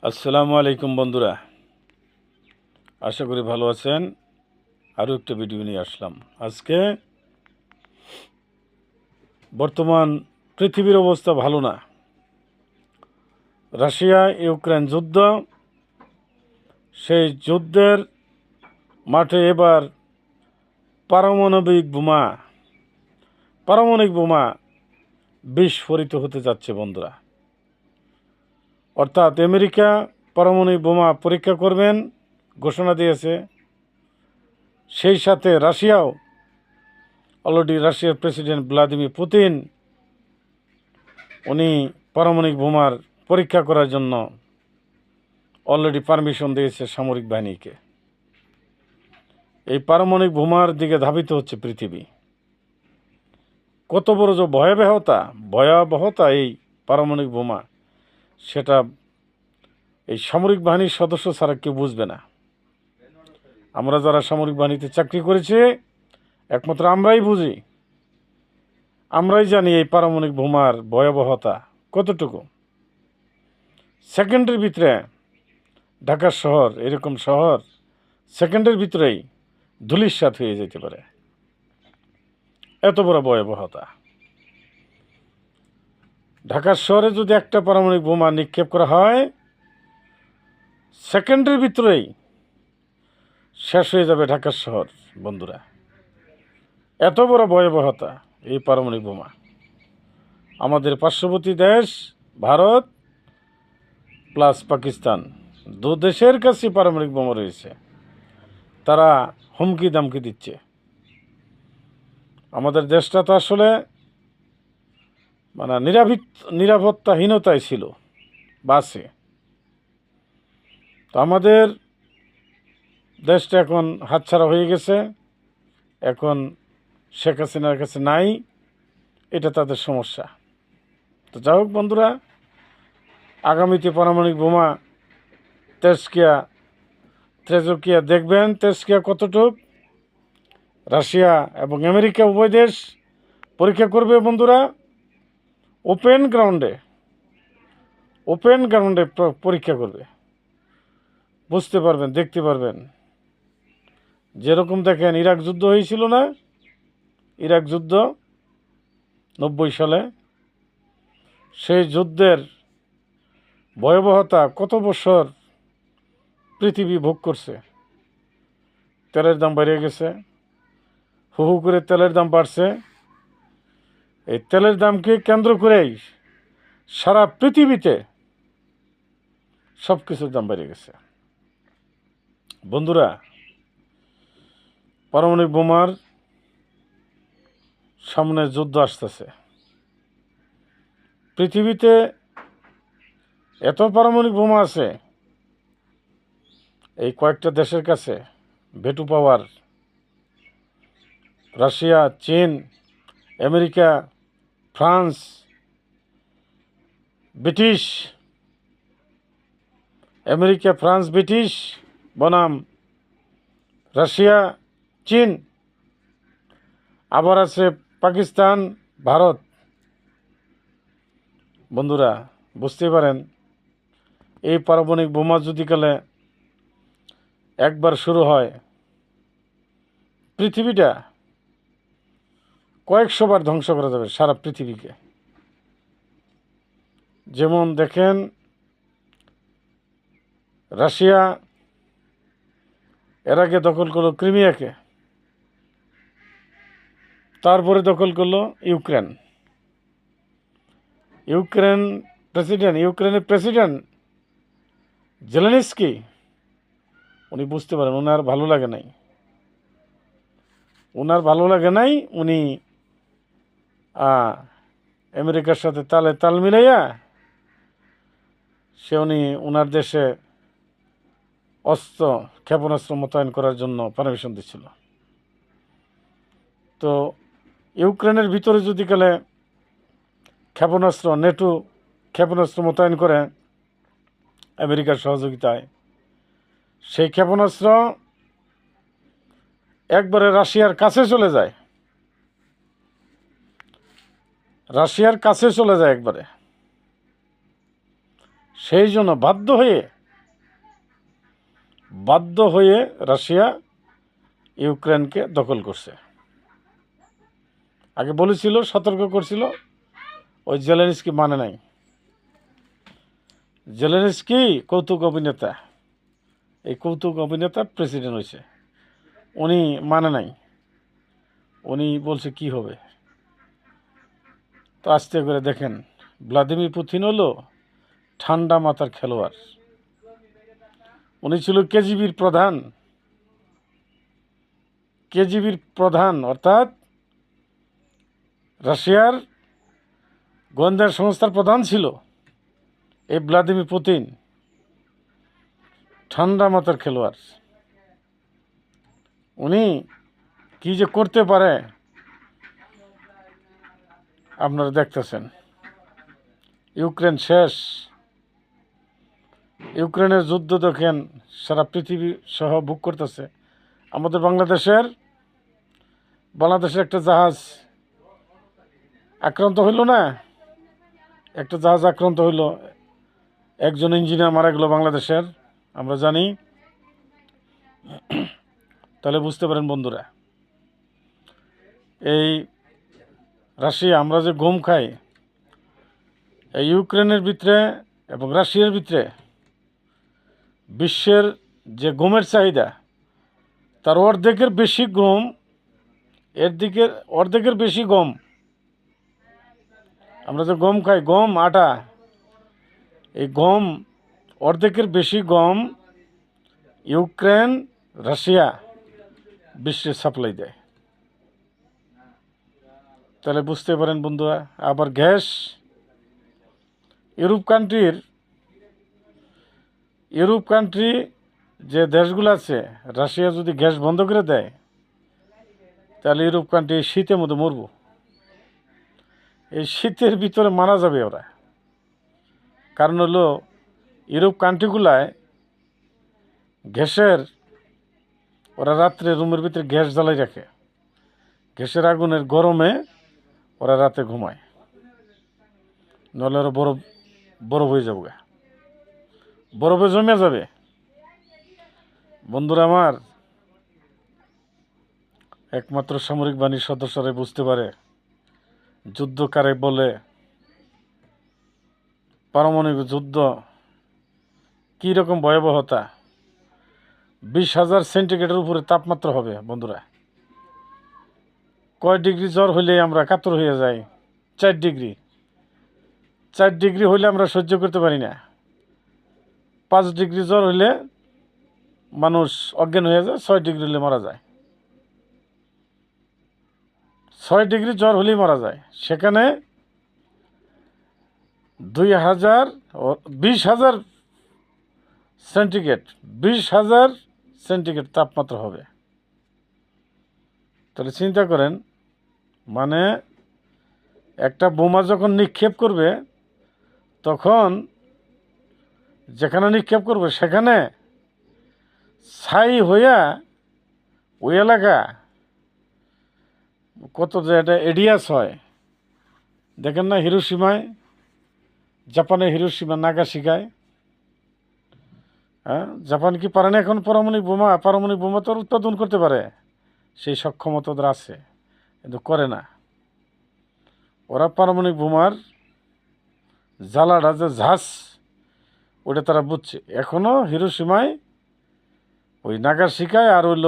আসসালামু আলাইকুম বন্ধুরা, আশা করি ভালো আছেন। আরও একটা ভিডিও নিয়ে আসলাম। আজকে বর্তমান পৃথিবীর অবস্থা ভালো না। রাশিয়া ইউক্রেন যুদ্ধ, সেই যুদ্ধের মাঠে এবার পারমাণবিক বোমা বিস্ফোরিত হতে যাচ্ছে বন্ধুরা। অর্থাৎ আমেরিকা পারমাণবিক বোমা পরীক্ষা করবেন ঘোষণা দিয়েছে। সেই সাথে রাশিয়াও অলরেডি, রাশিয়ার প্রেসিডেন্ট ভ্লাদিমির পুতিন উনি পারমাণবিক বোমার পরীক্ষা করার জন্য অলরেডি পারমিশন দিয়েছে সামরিক বাহিনীকে। এই পারমাণবিক বোমার দিকে ধাবিত হচ্ছে পৃথিবী। কত বড় যে ভয়াবহতা এই পারমাণবিক বোমা, সেটা এই সামরিক বাহিনীর সদস্য ছাড়া কেউ বুঝবে না। আমরা যারা সামরিক বাহিনীতে চাকরি করেছি একমাত্র আমরাই বুঝি, আমরাই জানি এই পারমাণবিক বোমার ভয়াবহতা কতটুকু। সেকেন্ডের ভিতরে ঢাকা শহর, এরকম শহর সেকেন্ডের ভিতরেই ধূলিসাৎ হয়ে যেতে পারে, এত বড় ভয়াবহতা। ঢাকা শহরে যদি একটা পারমাণবিক বোমা নিক্ষেপ করা হয়, সেকেন্ডের ভিতরেই শেষ হয়ে যাবে ঢাকা শহর বন্ধুরা। এত বড় ভয়াবহতা এই পারমাণবিক বোমা। আমাদের পার্শ্ববর্তী দেশ ভারত প্লাস পাকিস্তান, দু দেশের কাছে পারমাণবিক বোমা রয়েছে। তারা হুমকি দামকি দিচ্ছে। আমাদের দেশটা তো আসলে নিরাপত্তাহীনতায় ছিল, বাসে। তো আমাদের দেশটা এখন হাতছাড়া হয়ে গেছে। এখন শেখ হাসিনার কাছে নাই, এটা তাদের সমস্যা। তো যাই হোক বন্ধুরা, আগামীতে পারমাণবিক বোমা তেজস্ক্রিয়া দেখবেন। তেজস্ক্রিয়া কতটুক রাশিয়া এবং আমেরিকা উভয় দেশ পরীক্ষা করবে বন্ধুরা। ওপেন গ্রাউন্ডে পরীক্ষা করবে। বুঝতে পারবেন, দেখতে পারবেন। যেরকম দেখেন ইরাক যুদ্ধ হয়েছিল না, ইরাক যুদ্ধ 90 সালে, সেই যুদ্ধের ভয়াবহতা কত বছর পৃথিবী ভোগ করছে। তেলের দাম বেড়ে গেছে, হু হু করে তেলের দাম বাড়ছে। এই তেলের দামকে কেন্দ্র করেই সারা পৃথিবীতে সব কিছুর দাম বেড়ে গেছে বন্ধুরা। পারমাণবিক বোমার সামনে যুদ্ধ আসতেছে। পৃথিবীতে এত পারমাণবিক বোমা আছে এই কয়েকটা দেশের কাছে, ভেটু পাওয়ার, রাশিয়া, চীন, আমেরিকা, ফ্রান্স, ব্রিটিশ বনাম রাশিয়া, চীন, আবার আছে পাকিস্তান, ভারত। বন্ধুরা বুঝতে পারেন, এই পারমাণবিক বোমা যদি কালে একবার শুরু হয়, পৃথিবীটা কয়েকশোবার ধ্বংস করা যাবে সারা পৃথিবীকে। যেমন দেখেন, রাশিয়া এর আগে দখল করলো ক্রিমিয়াকে, তারপরে দখল করলো ইউক্রেনের প্রেসিডেন্ট জেলেনস্কি। উনি বুঝতে পারেন ওনার ভালো লাগে নাই, উনি আমেরিকার সাথে তাল মিলাইয়া উনি ওনার দেশে ক্ষেপণাস্ত্র মোতায়েন করার জন্য পারমিশন দিচ্ছিল। তো ইউক্রেনের ভিতরে যদি কালে নেটো ক্ষেপণাস্ত্র মোতায়েন করে আমেরিকার সহযোগিতায়, সেই ক্ষেপণাস্ত্র একবারে রাশিয়ার কাছে চলে যায় একবারে। সেই জন্য বাধ্য হয়ে বাধ্য হয়ে রাশিয়া ইউক্রেনকে দখল করছে। আগে বলেছিল, সতর্ক করছিল, ওই জেলেনস্কি মানে নাই। জেলেনস্কি কৌতুক অভিনেতা, এই কৌতুক অভিনেতা প্রেসিডেন্ট হয়েছে, উনি মানে নাই, উনি বলছে কি হবে। তো আস্তে করে দেখেন, ভ্লাদিমির পুতিন হলো ঠান্ডা মাথার খেলোয়াড়। উনি ছিল কেজিবির প্রধান, অর্থাৎ রাশিয়ার গোয়েন্দা সংস্থার প্রধান ছিল এই ভ্লাদিমির পুতিন। ঠান্ডা মাথার খেলোয়াড়, উনি কি যে করতে পারে আপনারা দেখতেছেন। ইউক্রেন শেষ। ইউক্রেনের যুদ্ধ দেখেন সারা পৃথিবী সহ বুক করতেছে। আমাদের বাংলাদেশের একটা জাহাজ আক্রান্ত হইল না, একটা জাহাজ আক্রান্ত হইল, একজন ইঞ্জিনিয়ার মারা গেল বাংলাদেশের, আমরা জানি। তাহলে বুঝতে পারেন বন্ধুরা, এই রাশিয়া, আমরা যে গম খাই, এই ইউক্রেনের ভিতরে এবং রাশিয়ার ভিতরে বিশ্বের যে গমের চাহিদা, তার অর্ধেকের বেশি গম, অর্ধেকের বেশি গম, আমরা যে গম খাই, গম আটা, এই গম অর্ধেকের বেশি গম ইউক্রেন, রাশিয়া বিশ্বে সাপ্লাই দেয়। তাহলে বুঝতে পারেন বন্ধুরা। আবার গ্যাস, ইউরোপ কান্ট্রি যে দেশগুলো আছে, রাশিয়া যদি গ্যাস বন্ধ করে দেয়, তাহলে ইউরোপ কান্ট্রি শীতের মধ্যে মরব। এই শীতের ভিতরে মারা যাবে ওরা। কারণ হলো ইউরোপ কান্ট্রিগুলায় গ্যাসের, ওরা রাত্রে রুমের ভিতরে গ্যাস জ্বালাই রাখে, গ্যাসের আগুনের গরমে ওরা রাতে ঘুমায়, নাহলে ওরা বরফ হয়ে যাবে, বরফে জমে যাবে। বন্ধুরা আমার, একমাত্র সামরিক বাহিনীর সদস্যরাই বুঝতে পারে যুদ্ধ কারে বলে, পারমাণবিক যুদ্ধ কী রকম ভয়াবহতা। 20,000 সেন্টিগ্রেডের উপরে তাপমাত্রা হবে বন্ধুরা। কয় ডিগ্রি জ্বর হইলে আমরা কাতর হয়ে যাই? 4 ডিগ্রি। 4 ডিগ্রি হইলে আমরা সহ্য করতে পারি না। 5 ডিগ্রি জ্বর হইলে মানুষ অজ্ঞান হয়ে যায়, 6 ডিগ্রি হলে মারা যায়। 6 ডিগ্রি জ্বর হলেই মারা যায়। সেখানে 20,000 সেন্টিগ্রেড, 20,000 সেন্টিগ্রেড তাপমাত্রা হবে। তাহলে চিন্তা করেন, মানে একটা বোমা যখন নিক্ষেপ করবে, তখন যেখানে নিক্ষেপ করবে সেখানে ছাই হইয়া ওই এলাকা কত যে এটা এডিয়াস হয়। দেখেন না হিরোশিমায়, জাপানের হিরোশিমা, নাগাসাকিয়, হ্যাঁ, জাপান কি পারে না এখন পারমাণবিক বোমা তো উৎপাদন করতে পারে, সেই সক্ষমতা ওদের আছে, কিন্তু করে না। ওরা পারমাণবিক বোমার জ্বালাটা যে ঝাঁস, ওটা তারা বুঝছে। এখনও হিরোশিমায়, ওই নাগাসাকিয় আর হইল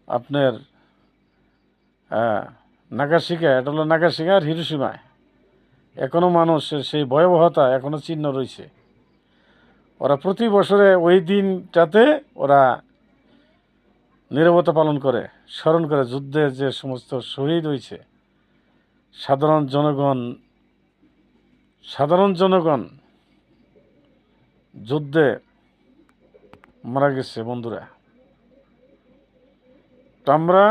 আপনার নাগাসাকিয়, এটা হলো নাগাসাকি আর হিরোশিমায় এখনও মানুষের সেই ভয়াবহতা এখনও চিহ্ন রয়েছে। ওরা প্রতি বছরে ওই দিনটাতে ওরা নীরবতা পালন করে, স্মরণ করে যুদ্ধে যে সমস্ত শহীদ হয়েছে, সাধারণ জনগণ যুদ্ধে মারা গেছে বন্ধুরা। তো আমরা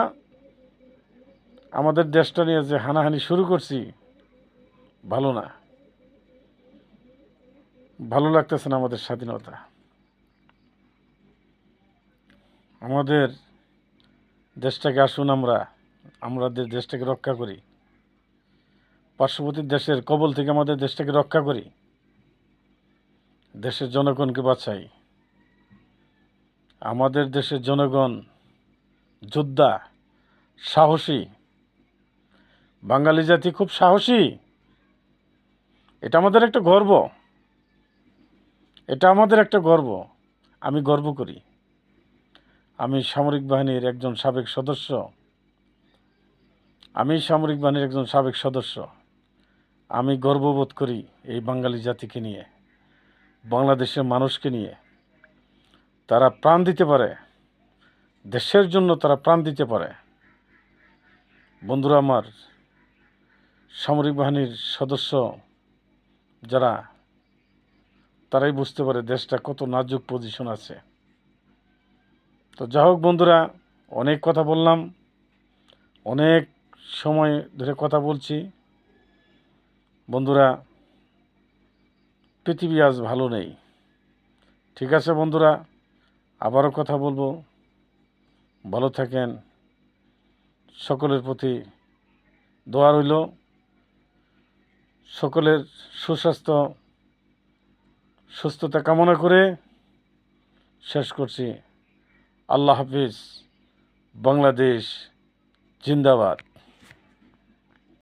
আমাদের দেশটা নিয়ে যে হানাহানি শুরু করছি, ভালো না, ভালো লাগতেছে না আমাদের স্বাধীনতা। আমাদের দেশটাকে আসুন আমাদের দেশটাকে রক্ষা করি, পার্শ্ববর্তী দেশের কবল থেকে আমাদের দেশটাকে রক্ষা করি, দেশের জনগণকে বাঁচাই। আমাদের দেশের জনগণ যোদ্ধা, সাহসী। বাঙালি জাতি খুব সাহসী। এটা আমাদের একটা গর্ব। এটা আমাদের একটা গর্ব। আমি গর্ব করি। আমি সামরিক বাহিনীর একজন সাবেক সদস্য। আমি গর্ববোধ করি এই বাঙালি জাতিকে নিয়ে, বাংলাদেশের মানুষকে নিয়ে। তারা প্রাণ দিতে পারে, দেশের জন্য তারা প্রাণ দিতে পারে। বন্ধুরা আমার, সামরিক বাহিনীর সদস্য যারা, তারাই বুঝতে পারে দেশটা কত নাজুক পজিশন আছে। তো যাই হোক বন্ধুরা, অনেক কথা বললাম, অনেক সময় ধরে কথা বলছি। বন্ধুরা, পৃথিবী আজ ভালো নেই। ঠিক আছে বন্ধুরা, আবারও কথা বলবো। ভালো থাকেন। সকলের প্রতি দোয়া রইল। সকলের সুস্থতা কামনা করে শেষ করছি। আল্লাহ হাফিজ। বাংলাদেশ জিন্দাবাদ।